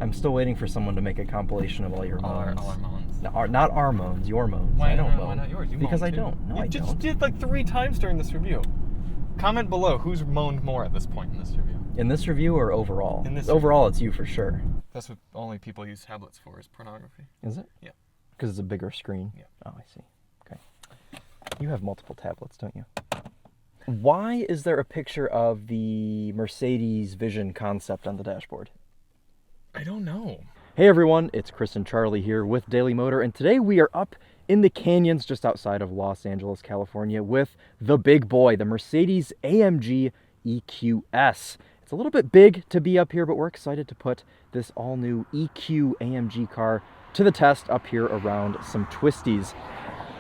I'm still waiting for someone to make a compilation of all your moans. All our moans. No, not our moans, your moans. Why I don't moan. Why not yours? You because moan I too. don't. No, I You just don't. did like 3 times during this review. Comment below who's moaned more at this point in this review. In this review or overall? In this overall, it's you for sure. That's what only people use tablets for, is pornography. Is it? Yeah. Because it's a bigger screen? Yeah. Oh, I see. Okay. You have multiple tablets, don't you? Why is there a picture of the Mercedes Vision concept on the dashboard? I don't know. Hey everyone, it's Chris and Charlie here with Daily Motor, and today we are up in the canyons just outside of Los Angeles, California with the big boy, the Mercedes-AMG EQS. It's a little bit big to be up here, but we're excited to put this all-new EQ AMG car to the test up here around some twisties.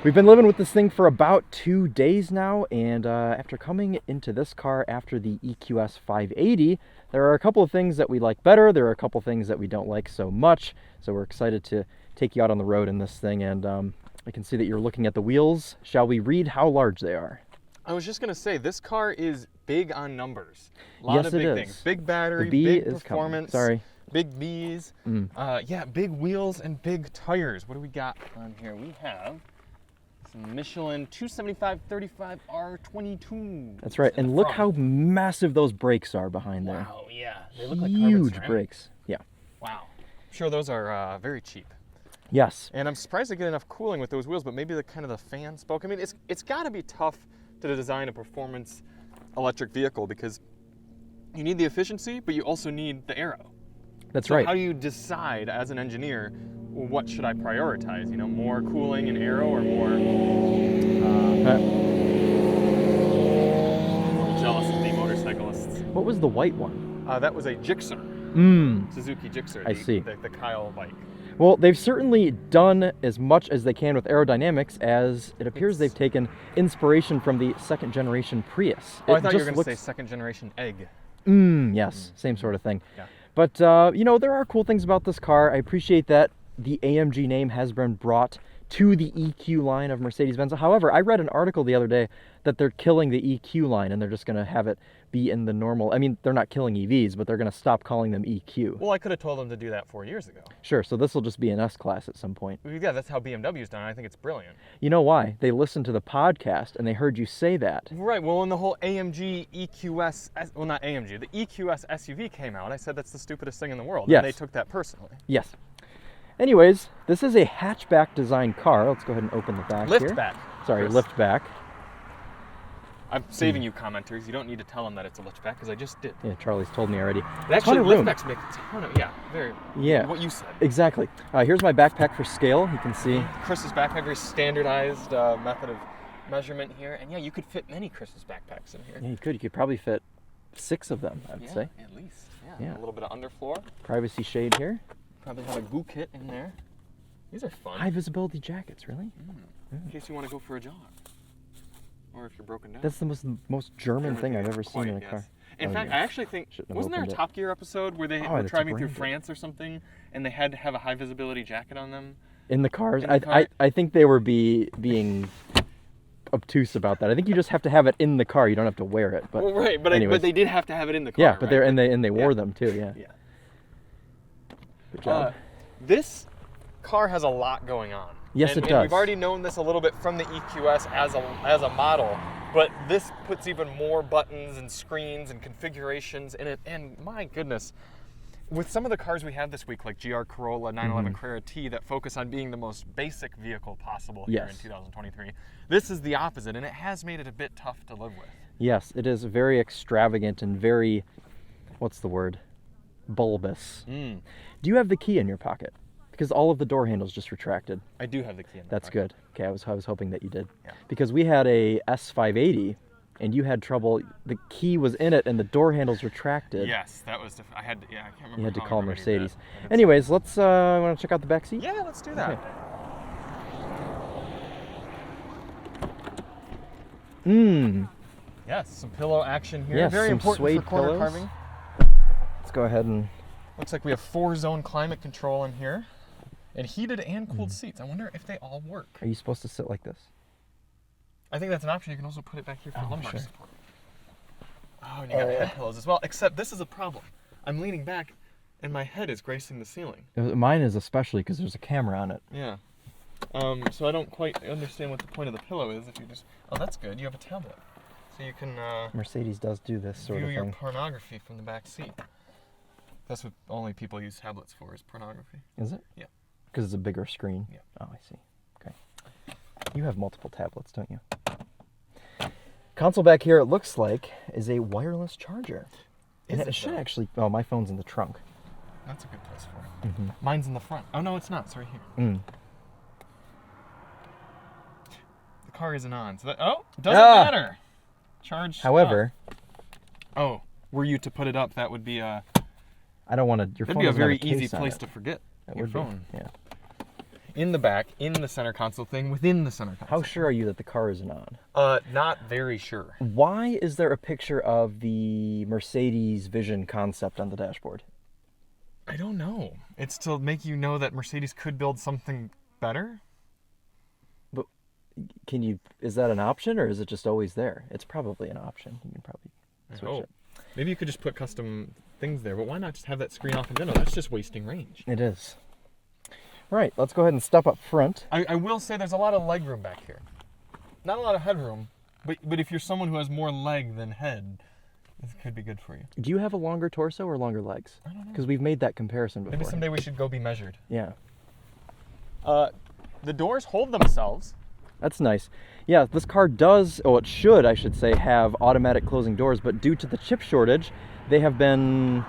We've been living with this thing for about 2 days now, and after coming into this car after the EQS 580, there are a couple of things that we like better, there are a couple of things that we don't like so much, so we're excited to take you out on the road in this thing, and I can see that you're looking at the wheels. Shall we read how large they are? I was just going to say, this car is big on numbers. A lot Yes, of it big is. things. Big battery, The B big is coming. performance, Sorry. big B's. Yeah, big wheels and big tires. What do we got on here? We have some Michelin 275/35R22. That's right, and look how massive those brakes are behind there. Wow, yeah. They look like carbon Huge ceramic. brakes. Yeah. Wow. I'm sure those are very cheap. Yes. And I'm surprised they get enough cooling with those wheels, but maybe the kind of the fan spoke. I mean, it's got to be tough to design a performance electric vehicle because you need the efficiency, but you also need the aero. That's So right. how do you decide as an engineer, well, what should I prioritize? You know, more cooling and aero or more? I'm jealous of the motorcyclists. What was the white one? That was a Gixxer, Suzuki Gixxer. I see. The Kyle bike. Well, they've certainly done as much as they can with aerodynamics, as it appears they've taken inspiration from the second generation Prius. Oh, I thought you were going to say second generation egg. Yes, same sort of thing. Yeah. But, you know, there are cool things about this car. I appreciate that the AMG name has been brought to the EQ line of Mercedes-Benz. However, I read an article the other day that they're killing the EQ line and they're just going to have it be in the normal. I mean, they're not killing EVs, but they're going to stop calling them EQ. Well, I could have told them to do that 4 years ago. Sure, so this will just be an S-Class at some point. Yeah, that's how BMW's done it. I think it's brilliant. You know why? They listened to the podcast and they heard you say that. Right, well, when the whole AMG EQS, well, not AMG, the EQS SUV came out, I said that's the stupidest thing in the world. Yes. And they took that personally. Yes. Anyways, this is a hatchback design car. Let's go ahead and open the back here. Lift back. Sorry, Chris. lift back. I'm saving you commenters. You don't need to tell them that it's a lift back because I just did. Yeah, Charlie's told me already. Actually, Ton of lift room. backs make a ton of, very, Yeah. what you said. Exactly. Here's my backpack for scale. You can see. Chris's backpack, very standardized method of measurement here. And yeah, you could fit many Chris's backpacks in here. Yeah, you could. You could probably fit 6 of them, I would say. At least. Yeah. A little bit of underfloor. Privacy shade here. Probably have a goo kit in there. These are fun. High visibility jackets, really? In case you want to go for a jog. Or if you're broken down. That's the most German thing I've ever seen in a car. In fact, I actually think, wasn't there a Top Gear episode where they were that's driving through branded. France or something, and they had to have a high visibility jacket on them? In the cars? In the car? I think they were being obtuse about that. I think you just have to have it in the car. You don't have to wear it. But Well, right, but anyways. but they did have to have it in the car. Yeah, but right? they wore them too. Yeah. Yeah. Good job. This car has a lot going on. Yes, and, it and does. we've already known this a little bit from the EQS as a model, but this puts even more buttons and screens and configurations in it. And my goodness, with some of the cars we have this week, like GR Corolla, 911 Carrera T, that focus on being the most basic vehicle possible here in Yes. 2023, this is the opposite, and it has made it a bit tough to live with. Yes, it is very extravagant and very, what's the word? Bulbous. Do you have the key in your pocket? Because all of the door handles just retracted. I do have the key in my That's pocket. good. Okay, I was hoping that you did. Yeah. Because we had a S580, and you had trouble. The key was in it, and the door handles retracted. Yes, that was. I had to. Yeah, I can't remember. You had to how I call remedied Mercedes. that, but it's- Anyways, let's. Want to check out the back seat? Yeah, let's do that. Okay. Yes, some pillow action here. Yes, Very some important suede for corner pillows. carving. Let's go ahead and. Looks like we have 4-zone climate control in here, and heated and cooled seats. I wonder if they all work. Are you supposed to sit like this? I think that's an option. You can also put it back here for lumbar sure. support. Oh, and you got head pillows as well. Except this is a problem. I'm leaning back. and my head is gracing the ceiling. Mine is especially because there's a camera on it. Yeah. So I don't quite understand what the point of the pillow is if you just... Oh, that's good. You have a tablet. So you can Mercedes does do this sort view of your thing. pornography from the back seat. That's what only people use tablets for, is pornography. Is it? Yeah. Because it's a bigger screen? Yeah. Oh, I see. Okay. You have multiple tablets, don't you? Console back here, it looks like, is a wireless charger. And it should actually... Oh, my phone's in the trunk. That's a good place for it. Mine's in the front. Oh, no, it's not. It's right here. The car isn't on. So that... Oh, doesn't matter. Charge. However... Oh, were you to put it up, that would be a... I don't want to... Your That'd phone be a doesn't have very case easy on place it. to forget That your would phone. Be, yeah. In the back, in the center console thing, within the center console. How sure are you that the car isn't on? Not very sure. Why is there a picture of the Mercedes Vision concept on the dashboard? I don't know. It's to make you know that Mercedes could build something better? But can you... Is that an option, or is it just always there? It's probably an option. You can probably switch it. Maybe you could just put custom things there, but why not just have that screen off in general? That's just wasting range. It is. Right, let's go ahead and step up front. I will say there's a lot of leg room back here. Not a lot of headroom, but if you're someone who has more leg than head, this could be good for you. Do you have a longer torso or longer legs? I don't know. Because we've made that comparison before. Maybe someday we should go be measured. Yeah. The doors hold themselves. That's nice. Yeah, this car does, it should, I should say, have automatic closing doors, but due to the chip shortage, they have been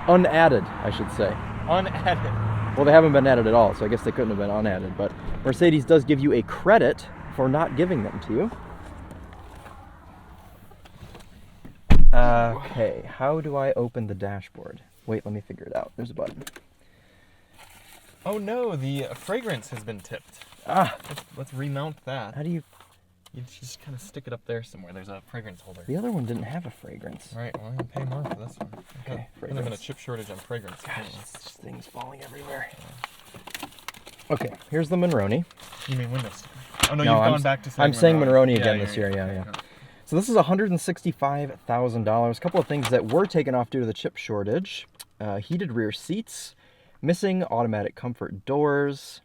unadded, I should say. Unadded. Well, they haven't been added at all, so I guess they couldn't have been unadded, but Mercedes does give you a credit for not giving them to you. Okay, how do I open the dashboard? Wait, let me figure it out. There's a button. Oh no, the fragrance has been tipped. Let's remount that. How do you... You just kind of stick it up there somewhere. There's a fragrance holder. The other one didn't have a fragrance. Right, well, I'm going to pay more for this one. Okay, There's been a chip shortage on fragrance. Gosh, this thing's falling everywhere. Okay, here's the Monroney. You mean window sticker? Oh no, No, you've gone back to saying I'm saying Monroney again yeah, this year, yeah. So this is $165,000. A couple of things that were taken off due to the chip shortage. Heated rear seats, missing automatic comfort doors,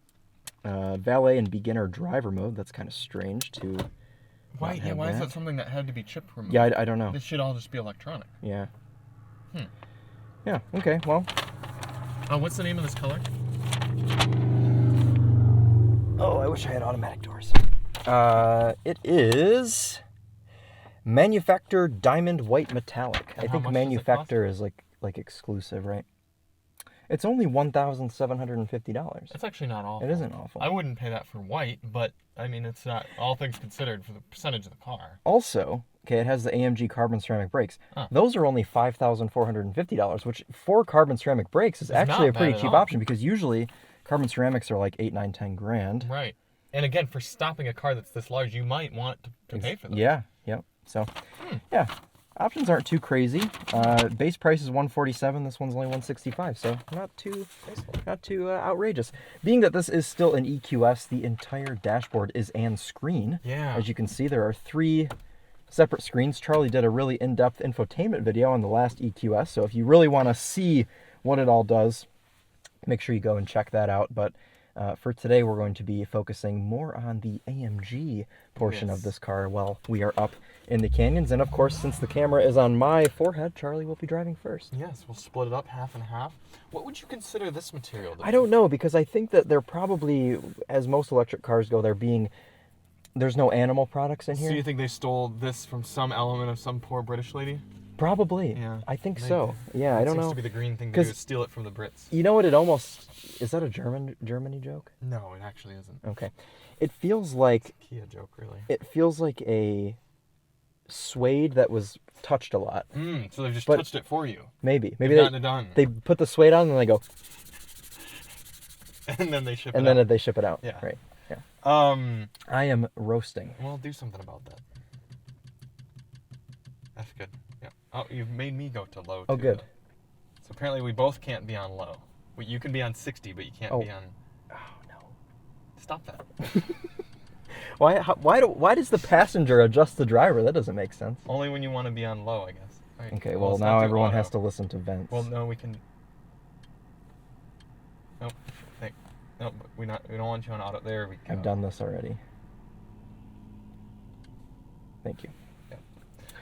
valet and beginner driver mode. That's kind of strange to... Why is that something that had to be chip removed? Yeah, I don't know. This should all just be electronic. Yeah. Yeah, okay, well. What's the name of this color? Oh, I wish I had automatic doors. It is Manufacturer Diamond White Metallic. And I think Manufacturer is like exclusive, right? It's only $1,750. That's actually not awful. It isn't awful. I wouldn't pay that for white, but I mean, it's not, all things considered, for the percentage of the car. Also, okay, it has the AMG carbon ceramic brakes. Huh. Those are only $5,450, which for carbon ceramic brakes is actually a pretty cheap option, because usually carbon ceramics are like 8, 9, 10 grand. Right. And again, for stopping a car that's this large, you might want to pay for them. Yeah, yep. So, yeah. Options aren't too crazy. Base price is $147. This one's only $165, so not too outrageous. Being that this is still an EQS, the entire dashboard is an screen. Yeah. As you can see, there are 3 separate screens. Charlie did a really in-depth infotainment video on the last EQS, so if you really want to see what it all does, make sure you go and check that out. But for today, we're going to be focusing more on the AMG portion of this car while we are up in the canyons. And of course, since the camera is on my forehead, Charlie will be driving first. Yes, we'll split it up half and half. What would you consider this material to be? I don't know, because I think that they're probably, as most electric cars go, there's no animal products in here. So you think they stole this from some element of some poor British lady? Probably. Yeah. I think so. Yeah, I don't know. Seems to be the green thing to do, is steal it from the Brits. You know what it almost... Is that a Germany joke? No, it actually isn't. Okay. It feels like... It's a Kia joke, really. It feels like a suede that was touched a lot. So they've just touched it for you. Maybe they put the suede on and they go... And then they ship it out. And then they ship it out. Yeah. Right. Yeah. I am roasting. Well, do something about that. That's good. Yeah. Oh, you've made me go to low, too. Oh, good. So apparently we both can't be on low. You can be on 60, but you can't be on... Oh, no. Stop that. Why does the passenger adjust the driver? That doesn't make sense. Only when you want to be on low, I guess. Right. Okay, well now everyone has to listen to vents. Well, no, we can... Nope. Nope. We don't want you on auto. There we go. I've done this already. Thank you.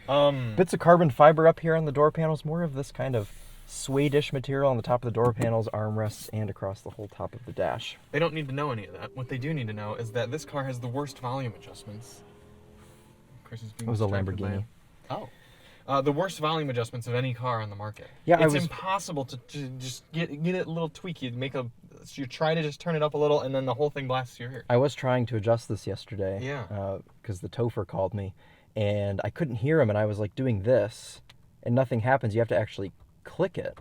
Yeah. Bits of carbon fiber up here on the door panels. More of this kind of suede-ish material on the top of the door panels, armrests, and across the whole top of the dash. They don't need to know any of that. What they do need to know is that this car has the worst volume adjustments. Chris is being It was a distracted Lamborghini. The worst volume adjustments of any car on the market. Yeah, it's impossible to just get it a little tweak. You try to just turn it up a little, and then the whole thing blasts your ear. I was trying to adjust this yesterday. Yeah. Because the Topher called me, and I couldn't hear him, and I was like doing this, and nothing happens. You have to actually click it.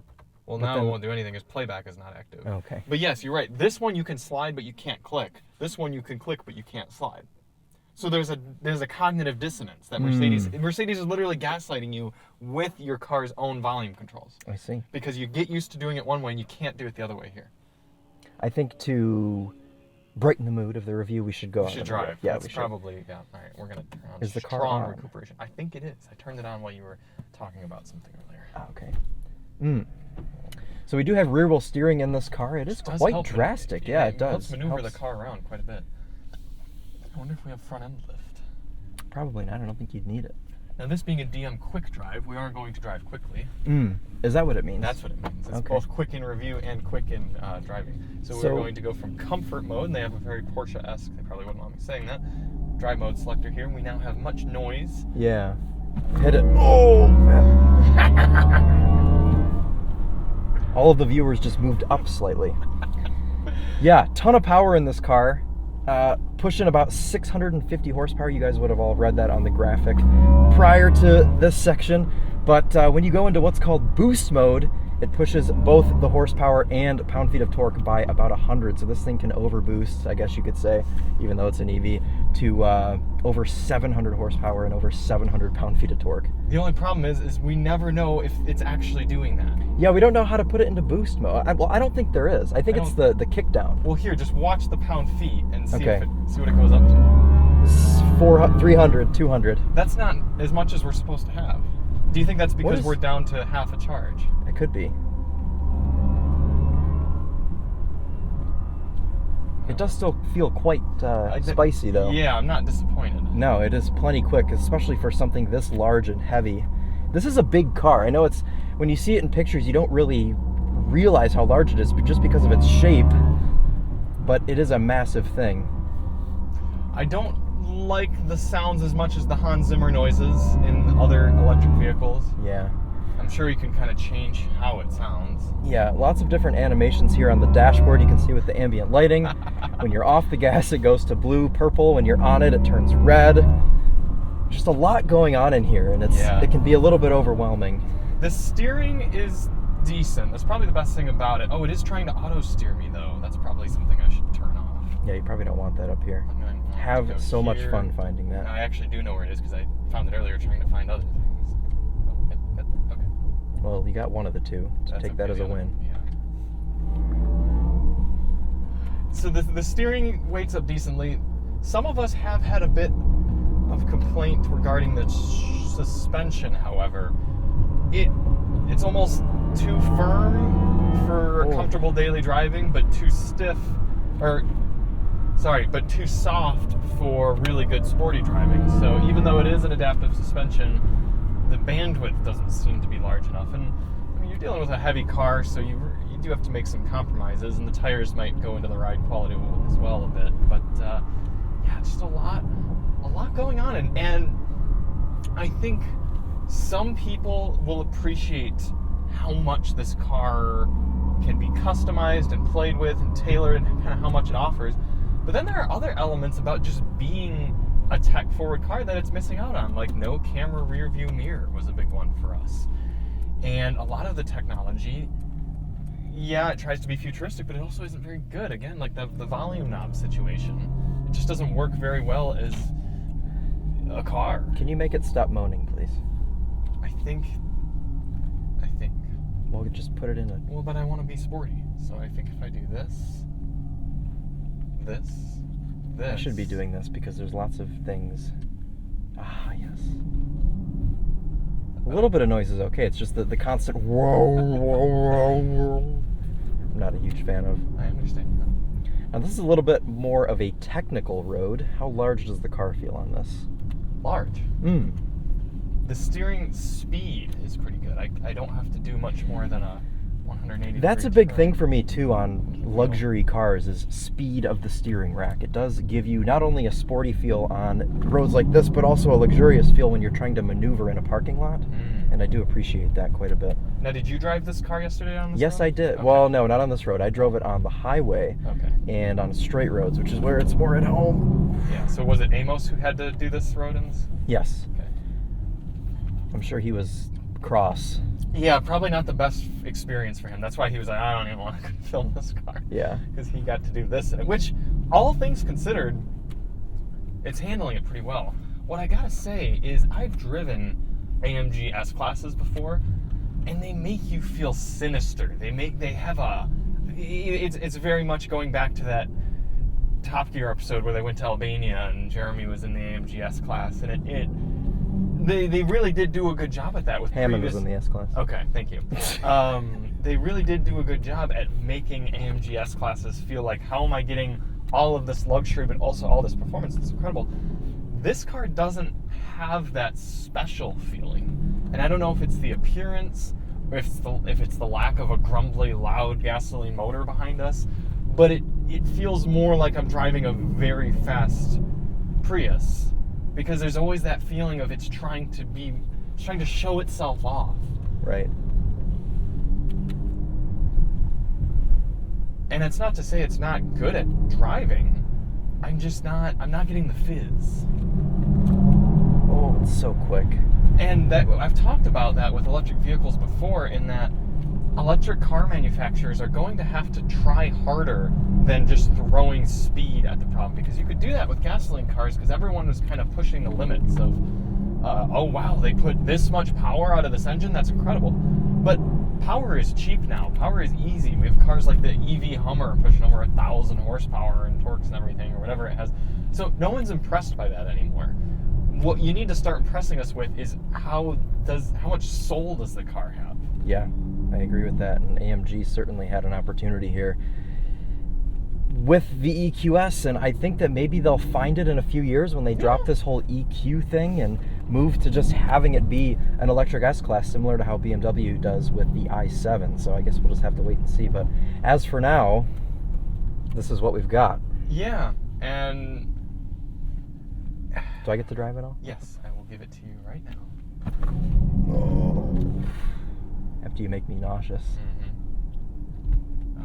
Well, now it won't do anything because playback is not active. Okay. But yes, you're right. This one you can slide, but you can't click. This one you can click, but you can't slide. So there's a cognitive dissonance that Mercedes is literally gaslighting you with your car's own volume controls. I see. Because you get used to doing it one way and you can't do it the other way here. I think to brighten the mood of the review, we should go. We should drive. Yeah, That's we should. probably All right, we're gonna turn on Is the car strong on? recuperation. I think it is. I turned it on while you were talking about something earlier. Okay. So we do have rear wheel steering in this car. It is quite drastic. Yeah, it does. Helps maneuver the car around quite a bit. I wonder if we have front end lift. Probably not. I don't think you'd need it. Now, this being a DM quick drive, we are going to drive quickly. Is that what it means? That's what it means. It's Okay. both quick in review and quick in driving. So we're going to go from comfort mode, and they have a very Porsche-esque, they probably wouldn't want me saying that, drive mode selector here. We now have much noise. Yeah. Hit it. Oh! All of the viewers just moved up slightly. Yeah, ton of power in this car. Pushing about 650 horsepower. You guys would have all read that on the graphic prior to this section. But when you go into what's called boost mode, it pushes both the horsepower and pound-feet of torque by about 100. So this thing can overboost, I guess you could say, even though it's an EV, to over 700 horsepower and over 700 pound-feet of torque. The only problem is we never know if it's actually doing that. Yeah, we don't know how to put it into boost mode. I don't think there is. I think it's the kick down. Well, here, just watch the pound-feet and see, Okay. see what it goes up to. 400, 300, 200. That's not as much as we're supposed to have. Do you think that's because is- we're down to half a charge? It could be. It does still feel quite spicy, though. Yeah, I'm not disappointed. No, it is plenty quick, especially for something this large and heavy. This is a big car. I know it's, when you see it in pictures, you don't really realize how large it is, but just because of its shape, but it is a massive thing. I don't like the sounds as much as the Hans Zimmer noises in other electric vehicles. Yeah. I'm sure you can kind of change how it sounds. Yeah, lots of different animations here on the dashboard. You can see with the ambient lighting. When you're off the gas, it goes to blue, purple. When you're on it, it turns red. Just a lot going on in here, and it can be a little bit overwhelming. The steering is decent. That's probably the best thing about it. Oh, it is trying to auto steer me though. That's probably something I should turn off. Yeah, you probably don't want that up here. I'm going to Have so much fun finding that. I actually do know where it is because I found it earlier trying to find other things. Oh, okay. Well, you got one of the two. So That's take that okay, as a the other win. Yeah. So the steering weights up decently. Some of us have had a bit of complaint regarding the suspension, however. It's almost too firm for comfortable daily driving, but too stiff, but too soft for really good sporty driving. So even though it is an adaptive suspension, the bandwidth doesn't seem to be large enough. And I mean, you're dealing with a heavy car, so you do have to make some compromises, and the tires might go into the ride quality as well a bit. But yeah, just a lot going on, and I think some people will appreciate how much this car can be customized and played with and tailored and kind of how much it offers. But then there are other elements about just being a tech-forward car that it's missing out on, like no camera rear view mirror was a big one for us. And a lot of the technology, yeah, it tries to be futuristic, but it also isn't very good. Again, like the volume knob situation, it just doesn't work very well as a car. Can you make it stop moaning, please? I think. Well, just put it in a... Well, but I want to be sporty, so I think if I do this. I should be doing this because there's lots of things. Ah, yes. A little bit of noise is okay. It's just the constant whoa, whoa, whoa, whoa. not a huge fan of. I understand that. Now this is a little bit more of a technical road. How large does the car feel on this? Large. The steering speed is pretty good. I don't have to do much more than a 180. That's a big thing for me too on luxury cars is speed of the steering rack. It does give you not only a sporty feel on roads like this, but also a luxurious feel when you're trying to maneuver in a parking lot. And I do appreciate that quite a bit. Now, did you drive this car yesterday on this road? Yes, I did. Okay. Well, no, not on this road. I drove it on the highway and on straight roads, which is where it's more at home. Yeah, so was it Amos who had to do this road? Yes. Okay. I'm sure he was cross. Yeah, probably not the best experience for him. That's why he was like, I don't even want to film this car. Yeah. Because he got to do this in it, which, all things considered, it's handling it pretty well. What I gotta say is I've driven AMG S-Classes before, and they make you feel sinister. It's very much going back to that Top Gear episode where they went to Albania and Jeremy was in the AMG S-Class, and they really did do a good job at that with Hammond was in the S-Class. Okay, thank you. They really did do a good job at making AMG S-Classes feel like, how am I getting all of this luxury but also all this performance? It's incredible. This car doesn't have that special feeling, and I don't know if it's the appearance or if it's the lack of a grumbly, loud gasoline motor behind us, but it feels more like I'm driving a very fast Prius, because there's always that feeling of it's trying to show itself off. Right. And it's not to say it's not good at driving. I'm not getting the fizz. Oh, it's so quick. And that I've talked about that with electric vehicles before, in that electric car manufacturers are going to have to try harder than just throwing speed at the problem, because you could do that with gasoline cars, because everyone was kind of pushing the limits of, oh wow, they put this much power out of this engine, that's incredible. But power is cheap now. Power is easy. We have cars like the EV Hummer pushing over 1,000 horsepower and torques and everything, or whatever it has. So no one's impressed by that anymore. What you need to start impressing us with is how much soul does the car have? Yeah, I agree with that. And AMG certainly had an opportunity here with the EQS, and I think that maybe they'll find it in a few years when they drop this whole EQ thing and move to just having it be an electric S-Class, similar to how BMW does with the i7. So I guess we'll just have to wait and see. But as for now, this is what we've got. Yeah, and do I get to drive it all? Yes, I will give it to you right now. Oh. After you make me nauseous.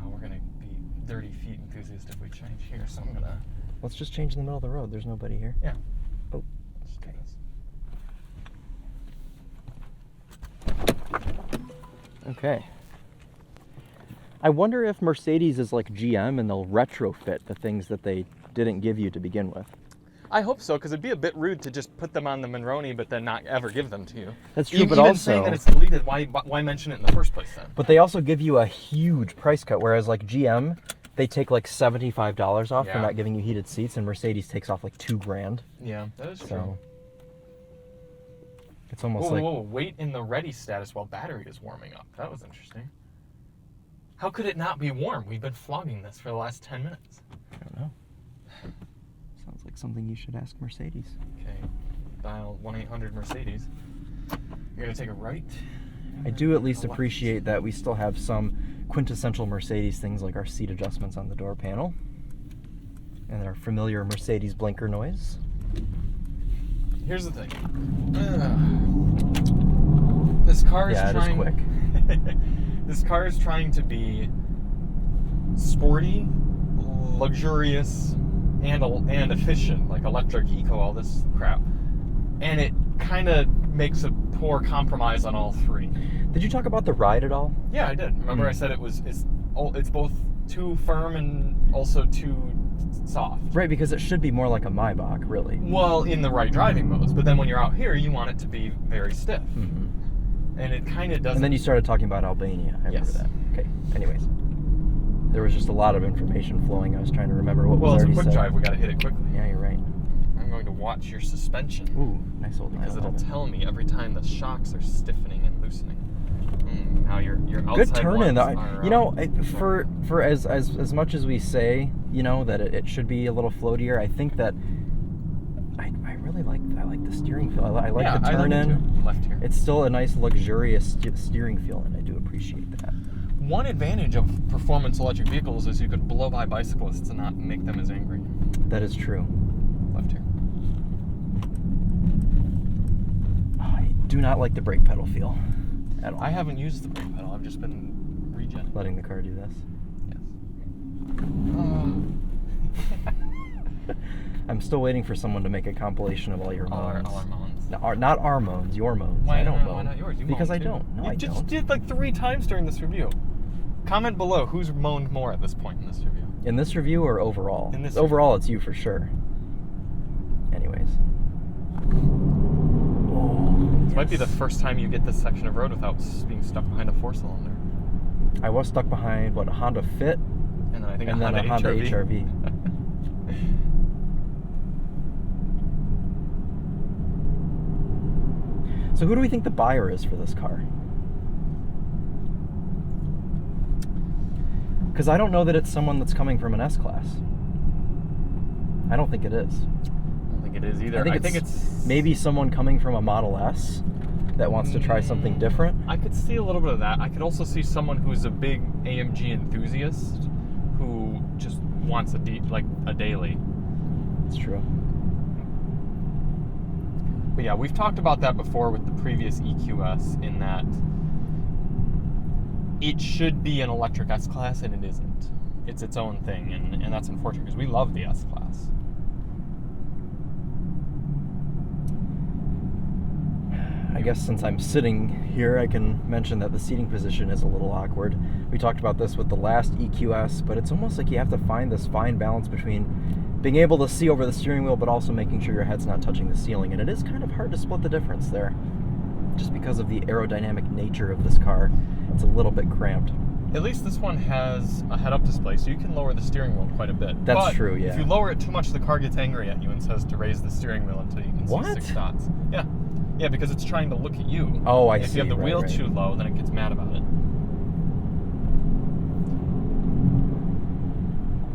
We're gonna be dirty feet enthusiasts if we change here, so I'm gonna. Let's just change in the middle of the road. There's nobody here. Yeah. Oh. Okay. Okay. I wonder if Mercedes is like GM and they'll retrofit the things that they didn't give you to begin with. I hope so, because it'd be a bit rude to just put them on the Monroney but then not ever give them to you. That's true, Even but also saying that it's deleted, why mention it in the first place then? But they also give you a huge price cut, whereas like GM, they take like $75 off for not giving you heated seats, and Mercedes takes off like $2,000. Yeah, that is true. So it's almost Whoa, wait in the ready status while battery is warming up. That was interesting. How could it not be warm? We've been flogging this for the last 10 minutes. I don't know. Sounds like something you should ask Mercedes. Okay, dial 1-800-Mercedes. You're gonna take a right? I do at least appreciate that we still have some quintessential Mercedes things like our seat adjustments on the door panel and our familiar Mercedes blinker noise. Here's the thing. This car is trying... it is quick. This car is trying to be sporty, luxurious, and efficient, like electric, eco, all this crap. And it kind of makes a poor compromise on all three. Did you talk about the ride at all? Yeah, I did. Remember I said it's both too firm and also too soft. Right, because it should be more like a Maybach, really. Well, in the right driving modes, but then when you're out here, you want it to be very stiff. Mm-hmm. And it kind of doesn't. And then you started talking about Albania. I remember that. Okay, anyways. There was just a lot of information flowing. I was trying to remember what was already said. Well, it's a quick drive. We got to hit it quickly. Yeah, you're right. I'm going to watch your suspension. Ooh, nice old Because it'll 911. tell me every time the shocks are stiffening and loosening. Now you're your outside good turn-in. ones are, You know, for as much as we say, you know, that it should be a little floatier, I think that I really like the steering feel. I like the turn-in. Left here. It's still a nice luxurious steering feel, and I do appreciate that. One advantage of performance electric vehicles is you could blow by bicyclists and not make them as angry. That is true. Left here. I do not like the brake pedal feel at all. I haven't used the brake pedal. I've just been regenning. Letting the car do this. Yes. I'm still waiting for someone to make a compilation of all your moans. All our moans. No, not our moans, your moans. Why I don't not? moan. Why not yours? You because moan I too. don't. No, I just don't. did like 3 times during this review. Comment below who's moaned more at this point in this review. In this review or overall? In this overall, it's you for sure. Anyways. Oh, This might be the first time you get this section of road without being stuck behind a 4-cylinder. I was stuck behind what, a Honda Fit, And then I think and then a Honda HRV. So who do we think the buyer is for this car? Because I don't know that it's someone that's coming from an S-Class. I don't think it is. I don't think it is either. I think it's maybe someone coming from a Model S that wants to try something different. I could see a little bit of that. I could also see someone who's a big AMG enthusiast who just wants a daily. It's true. But yeah, we've talked about that before with the previous EQS in that it should be an electric S-Class and it isn't. It's its own thing, and that's unfortunate because we love the S-Class. I guess since I'm sitting here, I can mention that the seating position is a little awkward. We talked about this with the last EQS, but it's almost like you have to find this fine balance between being able to see over the steering wheel, but also making sure your head's not touching the ceiling. And it is kind of hard to split the difference there, just because of the aerodynamic nature of this car. It's a little bit cramped. At least this one has a head-up display, so you can lower the steering wheel quite a bit. That's true, yeah. If you lower it too much, the car gets angry at you and says to raise the steering wheel until you can see 6 dots. Yeah. Yeah, because it's trying to look at you. Oh, I see. If you have the wheel too low, then it gets mad about it.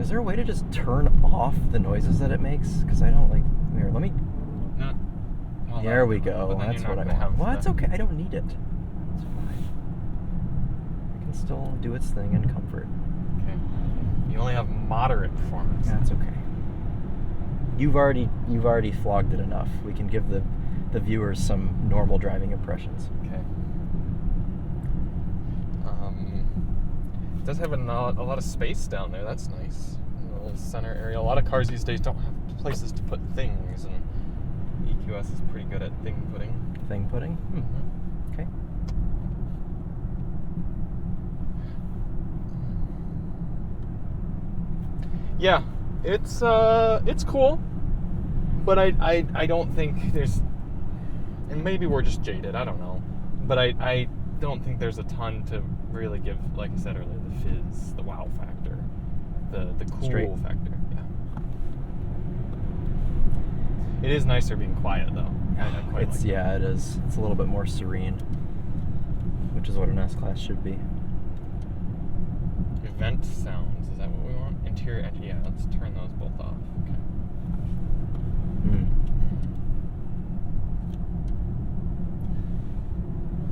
Is there a way to just turn off the noises that it makes? Because I don't like... Here, let me... No. Well, there we go. That's what I want. Well, that's okay. I don't need it. It's fine. It can still do its thing in comfort. Okay. You only have moderate performance. That's okay. You've already flogged it enough. We can give the viewers some normal driving impressions. Okay. It does have a lot of space down there. That's nice. A little center area. A lot of cars these days don't have places to put things, and EQS is pretty good at thing putting. Thing putting? Mm-hmm. Okay. Yeah, it's cool, but I don't think there's, and maybe we're just jaded, I don't know, but I don't think there's a ton to really give, like I said earlier, the fizz, the wow factor, the cool factor. Yeah. It is nicer being quiet though. I quite like Yeah, it is. It's a little bit more serene, which is what an S-Class should be. Event sounds, is that what we want? Interior, yeah, let's turn those both off. Okay.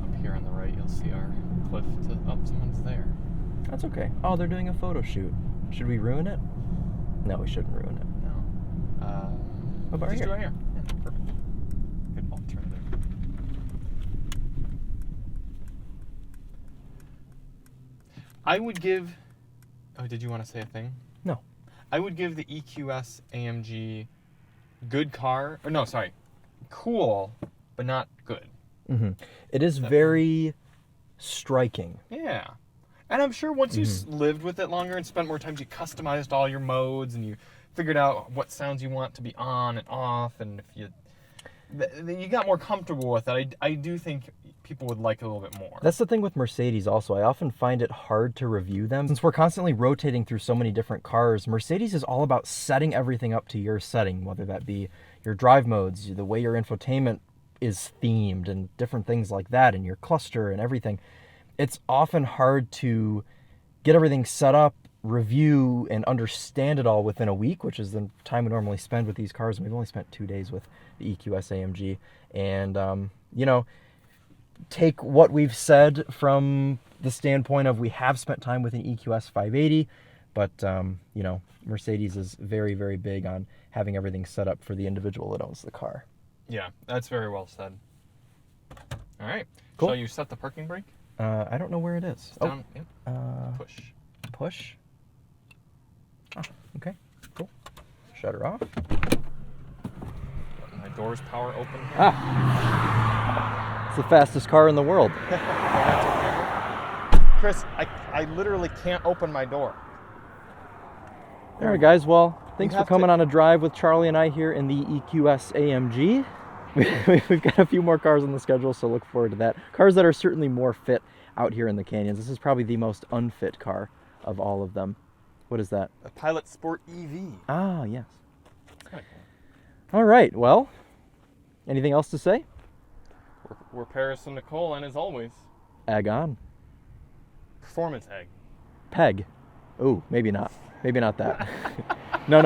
Up here on the right, you'll see our cliff someone's there. That's okay. Oh, they're doing a photo shoot. Should we ruin it? No, we shouldn't ruin it. No. About just here? do it here. Yeah, perfect. Good alternative. I would give... Oh, did you want to say a thing? No. I would give the EQS AMG good car... Or no, sorry. Cool, but not good. Mm-hmm. It is very striking. Yeah. And I'm sure once you lived with it longer and spent more time, you customized all your modes and you figured out what sounds you want to be on and off, and if you got more comfortable with it, I do think people would like it a little bit more. That's the thing with Mercedes also. I often find it hard to review them. Since we're constantly rotating through so many different cars, Mercedes is all about setting everything up to your setting, whether that be your drive modes, the way your infotainment is themed, and different things like that, and your cluster and everything. it's often hard to get everything set up, review, and understand it all within a week, which is the time we normally spend with these cars. And we've only spent 2 days with the EQS AMG. And, you know, take what we've said from the standpoint of we have spent time with an EQS 580, but, you know, Mercedes is very, very big on having everything set up for the individual that owns the car. Yeah, that's very well said. All right. Cool. Shall you set the parking brake? I don't know where it is. It's down. Yep. Push. Push. Oh, okay, cool. Shut her off. My door's power open here. Ah. It's the fastest car in the world. Chris, I literally can't open my door. All right, guys. Well, thanks for have coming to- on a drive with Charlie and I here in the EQS AMG. We've got a few more cars on the schedule, so look forward to that. Cars that are certainly more fit out here in the canyons. This is probably the most unfit car of all of them. What is that? A Pilot Sport EV. Ah, yes. That's kind of cool. All right. Well, anything else to say? We're Paris and Nicole, and as always, Egg on. performance egg. Peg. Ooh, maybe not. Maybe not that. No.